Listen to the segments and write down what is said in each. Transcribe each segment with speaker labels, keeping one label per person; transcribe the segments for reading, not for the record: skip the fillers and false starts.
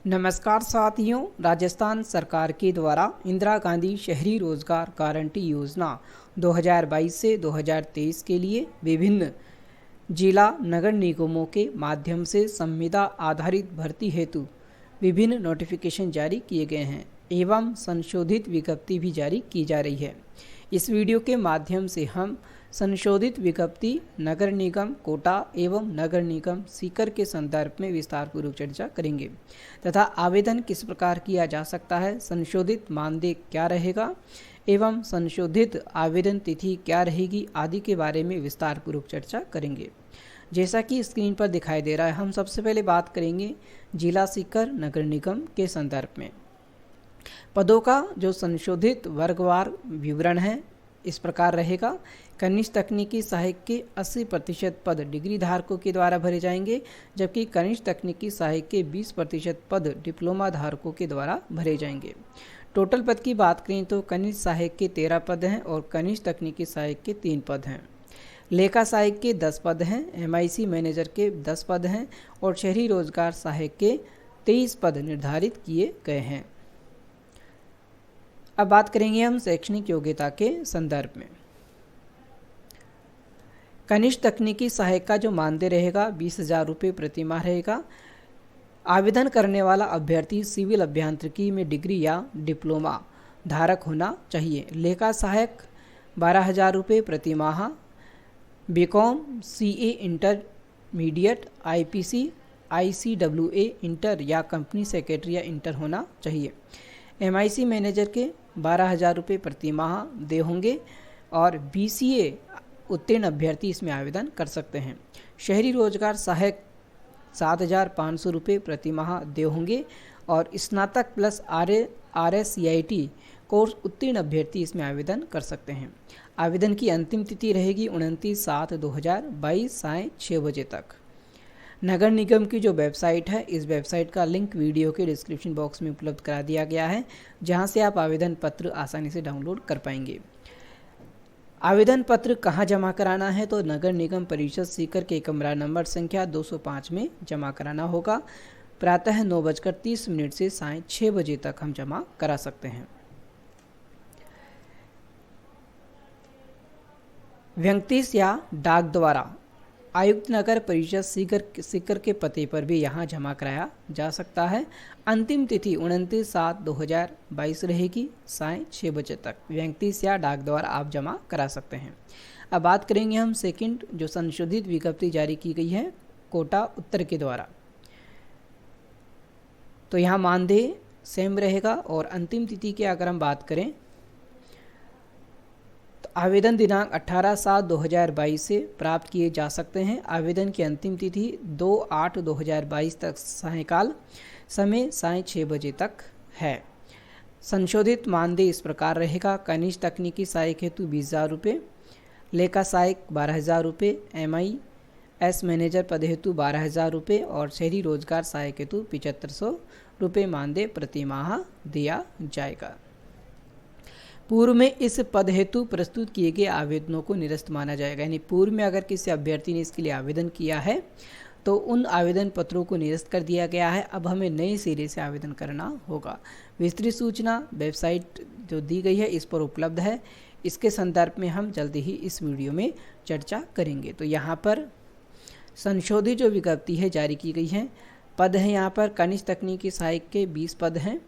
Speaker 1: नमस्कार साथियों, राजस्थान सरकार के द्वारा इंदिरा गांधी शहरी रोजगार गारंटी योजना 2022 से 2023 के लिए विभिन्न जिला नगर निगमों के माध्यम से संविदा आधारित भर्ती हेतु विभिन्न नोटिफिकेशन जारी किए गए हैं एवं संशोधित विज्ञप्ति भी जारी की जा रही है। इस वीडियो के माध्यम से हम संशोधित विज्ञप्ति नगर निगम कोटा एवं नगर निगम सीकर के संदर्भ में विस्तारपूर्वक चर्चा करेंगे तथा आवेदन किस प्रकार किया जा सकता है, संशोधित मानदेय क्या रहेगा एवं संशोधित आवेदन तिथि क्या रहेगी आदि के बारे में विस्तारपूर्वक चर्चा करेंगे। जैसा कि स्क्रीन पर दिखाई दे रहा है, हम सबसे पहले बात करेंगे जिला सीकर नगर निगम के संदर्भ में। पदों का जो संशोधित वर्गवार विवरण है इस प्रकार रहेगा। कनिष्ठ तकनीकी सहायक के 80% पद डिग्री धारकों के द्वारा भरे जाएंगे, जबकि कनिष्ठ तकनीकी सहायक के 20% पद डिप्लोमा धारकों के द्वारा भरे जाएंगे। टोटल पद की बात करें तो कनिष्ठ सहायक के 13 पद हैं और कनिष्ठ तकनीकी सहायक के 3 पद हैं। लेखा सहायक के 10 पद हैं, MIC मैनेजर के 10 पद हैं और शहरी रोजगार सहायक के 23 पद निर्धारित किए गए हैं। अब बात करेंगे हम शैक्षणिक योग्यता के संदर्भ में। कनिष्ठ तकनीकी सहायक का जो मानदेय रहेगा 20,000 रुपये प्रति माह रहेगा। आवेदन करने वाला अभ्यर्थी सिविल अभियांत्रिकी में डिग्री या डिप्लोमा धारक होना चाहिए। लेखा सहायक 12,000 रुपये प्रति माह। B Com CA intermediate, IPC ICWA inter या कंपनी सेक्रेटरी या इंटर होना चाहिए। MIC मैनेजर के 12,000 रुपये प्रति माह देय होंगे और BCA उत्तीर्ण अभ्यर्थी इसमें आवेदन कर सकते हैं। शहरी रोजगार सहायक 7,500 रुपये प्रति माह देय होंगे और स्नातक प्लस RSCIT कोर्स उत्तीर्ण अभ्यर्थी इसमें आवेदन कर सकते हैं। आवेदन की अंतिम तिथि रहेगी 29/7/2022 सायं 6 बजे तक। नगर निगम की जो वेबसाइट है, इस वेबसाइट का लिंक वीडियो के डिस्क्रिप्शन बॉक्स में उपलब्ध करा दिया गया है, जहां से आप आवेदन पत्र आसानी से डाउनलोड कर पाएंगे। आवेदन पत्र कहां जमा कराना है तो नगर निगम परिषद सीकर के कमरा नंबर संख्या 205 में जमा कराना होगा। प्रातः 9:30 से सायं 6 बजे तक हम जमा करा सकते हैं। व्यंक्तिश या डाक द्वारा आयुक्त नगर परिषद सीकर के पते पर भी यहाँ जमा कराया जा सकता है। अंतिम तिथि 29/7/2022 रहेगी सायं 6 बजे तक। व्यंक्तिश या डाक द्वारा आप जमा करा सकते हैं। अब बात करेंगे हम सेकंड जो संशोधित विज्ञप्ति जारी की गई है कोटा उत्तर के द्वारा। तो यहाँ मानदेय सेम रहेगा और अंतिम तिथि की अगर हम बात करें आवेदन दिनांक 18/7/2022 से प्राप्त किए जा सकते हैं। आवेदन की अंतिम तिथि 2/8/2022 तक सायंकाल समय सायं 6 बजे तक है। संशोधित मानदेय इस प्रकार रहेगा। कनिष्ठ तकनीकी सहायक हेतु 20,000 रुपये, लेखा सहायक 12,000 रुपये, MIS मैनेजर पद हेतु 12,000 रुपये और शहरी रोजगार सहायक हेतु 7,500 रुपये मानदेय प्रति माह दिया जाएगा। पूर्व में इस पद हेतु प्रस्तुत किए गए आवेदनों को निरस्त माना जाएगा। यानी पूर्व में अगर किसी अभ्यर्थी ने इसके लिए आवेदन किया है तो उन आवेदन पत्रों को निरस्त कर दिया गया है। अब हमें नए सिरे से आवेदन करना होगा। विस्तृत सूचना वेबसाइट जो दी गई है इस पर उपलब्ध है। इसके संदर्भ में हम जल्दी ही इस वीडियो में चर्चा करेंगे। तो यहाँ पर संशोधित जो विज्ञप्ति है जारी की गई है। पद हैं यहाँ पर कनिष्ठ तकनीकी सहायक के 20 पद हैं,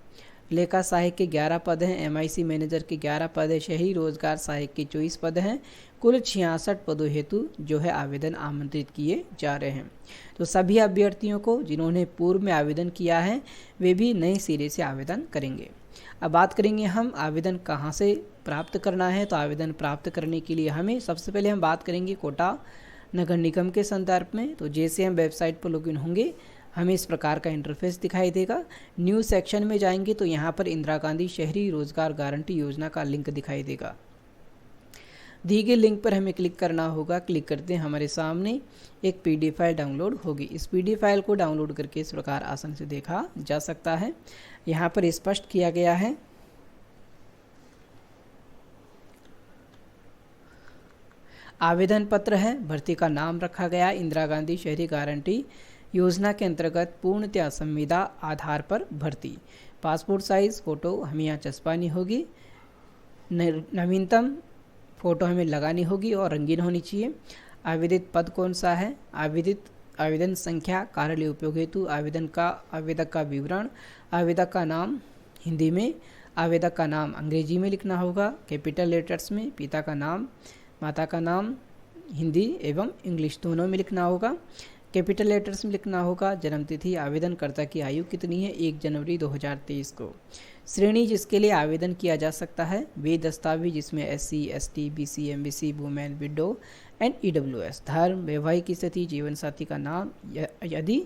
Speaker 1: लेखा सहायक के 11 पद हैं, MIC मैनेजर के 11 पद हैं, शहरी रोजगार सहायक के 24 पद हैं। कुल 66 पदों हेतु जो है आवेदन आमंत्रित किए जा रहे हैं। तो सभी अभ्यर्थियों को जिन्होंने पूर्व में आवेदन किया है वे भी नए सिरे से आवेदन करेंगे। अब बात करेंगे हम आवेदन कहाँ से प्राप्त करना है। तो आवेदन प्राप्त करने के लिए हमें सबसे पहले हम बात करेंगे कोटा नगर निगम के संदर्भ में। तो जैसे हम वेबसाइट पर लॉगिन होंगे हमें इस प्रकार का इंटरफेस दिखाई देगा। न्यू सेक्शन में जाएंगे तो यहाँ पर इंदिरा गांधी शहरी रोजगार गारंटी योजना का लिंक दिखाई देगा। दी गई लिंक पर हमें क्लिक करना होगा। क्लिक करते हैं हमारे सामने एक PDF फाइल डाउनलोड होगी। इस PDF फाइल को डाउनलोड करके इस प्रकार आसानी से देखा जा सकता है। यहाँ पर स्पष्ट किया गया है आवेदन पत्र है, भर्ती का नाम रखा गया इंदिरा गांधी शहरी गारंटी योजना के अंतर्गत पूर्णतया संविदा आधार पर भर्ती। पासपोर्ट साइज़ फ़ोटो हमें यहाँ चस्पानी होगी, नवीनतम फ़ोटो हमें लगानी होगी और रंगीन होनी चाहिए। आवेदित पद कौन सा है, आवेदन संख्या, कार्यालय उपयोग हेतु, आवेदक का विवरण, आवेदक का नाम हिंदी में, आवेदक का नाम अंग्रेजी में लिखना होगा, कैपिटल लेटर्स में, पिता का नाम, माता का नाम हिंदी एवं इंग्लिश दोनों में लिखना होगा, कैपिटल लेटर्स में लिखना होगा। जन्म तिथि, आवेदनकर्ता की आयु कितनी है, 1 जनवरी 2023 को। श्रेणी जिसके लिए आवेदन किया जा सकता है, वे दस्तावेज जिसमें SC, ST, BC, MBC, women, window and EWS। धर्म, वैवाहिक स्थिति, जीवन साथी का नाम यदि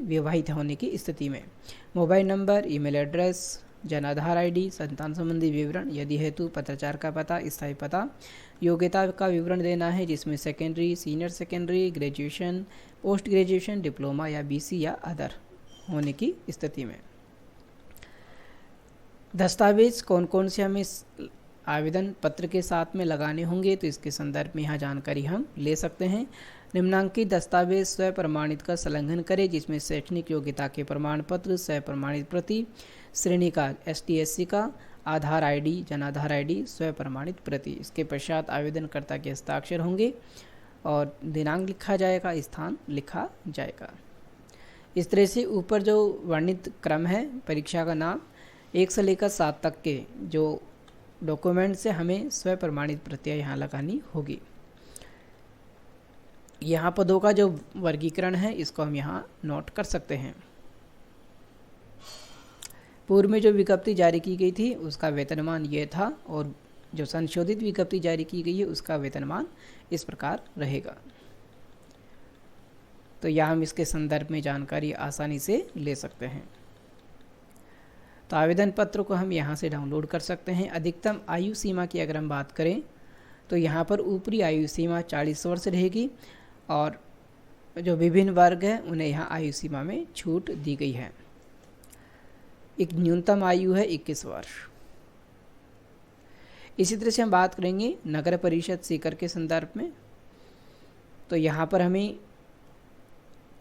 Speaker 1: विवाहित होने की स्थिति में, मोबाइल नंबर, ईमेल एड्रेस, जनाधार ID, संतान संबंधी विवरण यदि हेतु, पत्राचार का पता, स्थायी पता। योग्यता का विवरण देना है जिसमें secondary, senior secondary, graduation, post graduation, diploma या BC या अदर होने की स्थिति में। दस्तावेज कौन कौन से हमें आवेदन पत्र के साथ में लगाने होंगे, तो इसके संदर्भ में यहाँ जानकारी हम ले सकते हैं। निम्नांकित दस्तावेज स्व प्रमाणित का संलग्न करें जिसमें शैक्षणिक योग्यता के प्रमाण पत्र, स्व प्रमाणित प्रति, श्रेणी का ST SC का, आधार ID, जनाधार ID, स्व प्रमाणित प्रति। इसके पश्चात आवेदनकर्ता के हस्ताक्षर होंगे और दिनांक लिखा जाएगा, स्थान लिखा जाएगा। इस तरह से ऊपर जो वर्णित क्रम है, परीक्षा का नाम 1 से लेकर 7 तक के जो डॉक्यूमेंट से हमें स्व प्रमाणित प्रतियां यहाँ लगानी होगी। यहाँ पदों का जो वर्गीकरण है इसको हम यहाँ नोट कर सकते हैं। पूर्व में जो विज्ञप्ति जारी की गई थी उसका वेतनमान ये था और जो संशोधित विज्ञप्ति जारी की गई है उसका वेतनमान इस प्रकार रहेगा। तो यहाँ हम इसके संदर्भ में जानकारी आसानी से ले सकते हैं। तो आवेदन पत्र को हम यहाँ से डाउनलोड कर सकते हैं। अधिकतम आयु सीमा की अगर हम बात करें तो यहाँ पर ऊपरी आयु सीमा 40 वर्ष रहेगी और जो विभिन्न वर्ग हैं उन्हें यहाँ आयु सीमा में छूट दी गई है। एक न्यूनतम आयु है 21 वर्ष। इसी तरह से हम बात करेंगे नगर परिषद सीकर के संदर्भ में। तो यहाँ पर हमें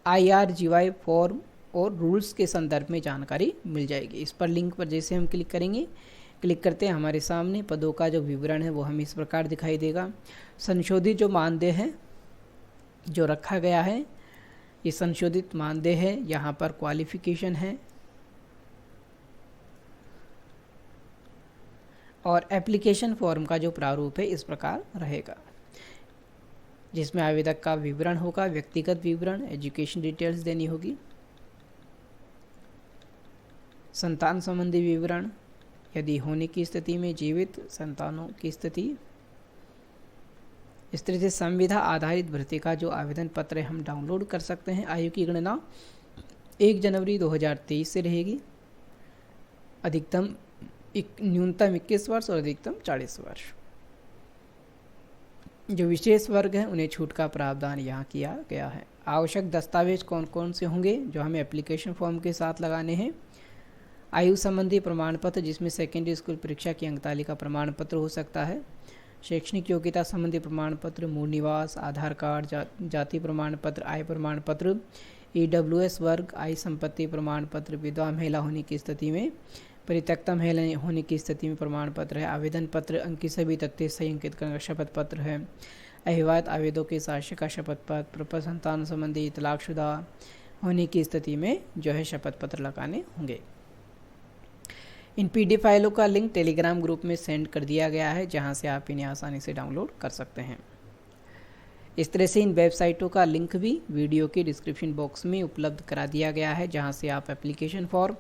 Speaker 1: IRGY फॉर्म और रूल्स के संदर्भ में जानकारी मिल जाएगी। इस पर लिंक पर जैसे हम क्लिक करेंगे, क्लिक करते हैं हमारे सामने पदों का जो विवरण है वो हमें इस प्रकार दिखाई देगा। संशोधित जो मानदेय है जो रखा गया है, ये संशोधित मानदेय है। यहाँ पर क्वालिफिकेशन है और एप्लीकेशन फॉर्म का जो प्रारूप है इस प्रकार रहेगा जिसमें आवेदक का विवरण होगा, व्यक्तिगत विवरण, एजुकेशन डिटेल्स देनी होगी, संतान संबंधी विवरण यदि होने की स्थिति में, जीवित संतानों की स्थिति। इस तरह से संविदा आधारित भर्ती का जो आवेदन पत्र हम डाउनलोड कर सकते हैं। आयु की गणना 1 जनवरी 2023 से रहेगी। न्यूनतम 21 वर्ष और अधिकतम 40 वर्ष। जो विशेष वर्ग हैं उन्हें छूट का प्रावधान यहाँ किया गया है। आवश्यक दस्तावेज कौन कौन से होंगे जो हमें एप्लीकेशन फॉर्म के साथ लगाने हैं। आयु संबंधी प्रमाण पत्र जिसमें सेकेंडरी स्कूल परीक्षा की अंकतालिका प्रमाण पत्र हो सकता है। शैक्षणिक योग्यता संबंधी प्रमाण पत्र, मूल निवास, आधार कार्ड, जाति प्रमाण पत्र, आय प्रमाण पत्र, EWS वर्ग, आय संपत्ति प्रमाण पत्र, विधवा महिला होने की स्थिति में, परित्यक्ता महिला होने की स्थिति में प्रमाण पत्र है। आवेदन पत्र अंकित सभी तथ्य सही अंकित करने का शपथ पत्र है। अहिवात आवेदक के साक्ष्य का शपथ पत्र, प्रपत्र संतान संबंधी तलाकशुदा होने की स्थिति में जो है शपथ पत्र लगाने होंगे। इन PDF फाइलों का लिंक टेलीग्राम ग्रुप में सेंड कर दिया गया है जहां से आप इन्हें आसानी से डाउनलोड कर सकते हैं। इस तरह से इन वेबसाइटों का लिंक भी वीडियो के डिस्क्रिप्शन बॉक्स में उपलब्ध करा दिया गया है जहां से आप एप्लीकेशन फॉर्म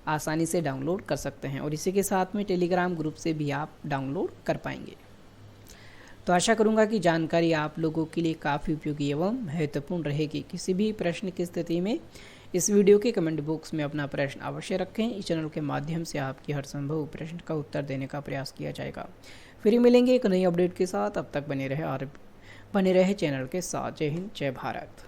Speaker 1: आसानी से डाउनलोड कर सकते हैं और इसी के साथ में टेलीग्राम ग्रुप से भी आप डाउनलोड कर पाएंगे। तो आशा करूंगा कि जानकारी आप लोगों के लिए काफ़ी उपयोगी एवं महत्वपूर्ण रहेगी। किसी भी प्रश्न की स्थिति में इस वीडियो के कमेंट बॉक्स में अपना प्रश्न अवश्य रखें। इस चैनल के माध्यम से आपकी हर संभव प्रश्न का उत्तर देने का प्रयास किया जाएगा। फिर मिलेंगे एक नई अपडेट के साथ, अब तक बने रहे चैनल के साथ। जय हिंद, जय भारत।